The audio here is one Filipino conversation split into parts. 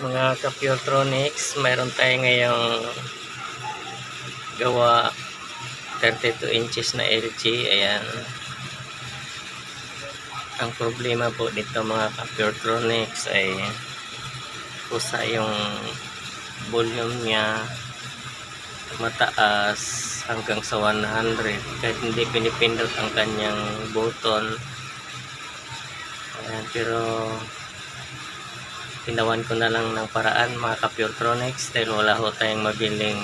Mga ka-Puretronics, mayroon tayo ngayong gawa 32 inches na LG. Ayan, ang problema po dito mga ka-Puretronics ay kusa yung volume nya mataas hanggang sa 100 kahit hindi pinipindot ang kanyang button. Ayan, pero ginawan ko na lang ng paraan mga ka-Puretronics dahil wala ho tayong mabiling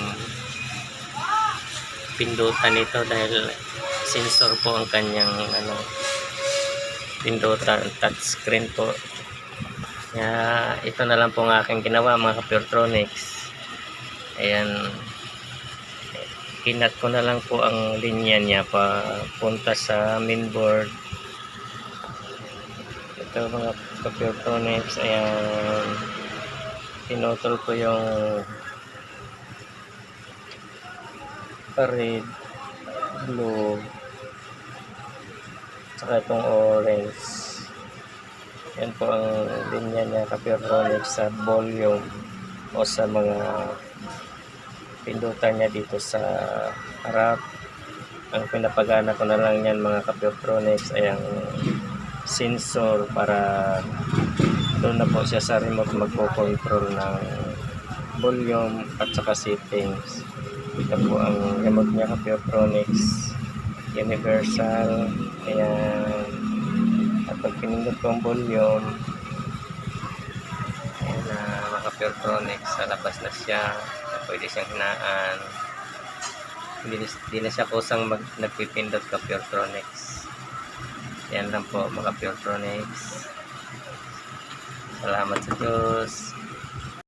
pindutan nito dahil sensor po ang kanyang pindutan, touchscreen po. Kaya ito na lang po ang aking ginawa mga ka-Puretronics. Ayan, kinat ko na lang po ang linya niya papunta sa mainboard. Ito mga ka-Puretronics, ayan, pinutol ko yung red, blue, saka itong orange. Yan po ang linya niya ka-Puretronics sa volume o sa mga pindutan niya dito sa harap. Ang pinapagana ko na lang yan mga ka-Puretronics ay ang sensor para doon na po siya sa remote magpo-control ng volume at saka settings. Ito po ang remote niya ka-Puretronics, universal. Ayan, at pag pinindot ko ang volume, ayan na mga ka-Puretronics, sa labas na siya, pwede siyang hinaan. Hindi na siya kusang nagpipindot ka-Puretronics. Yan lang po mga Puretronics. Salamat sa Diyos.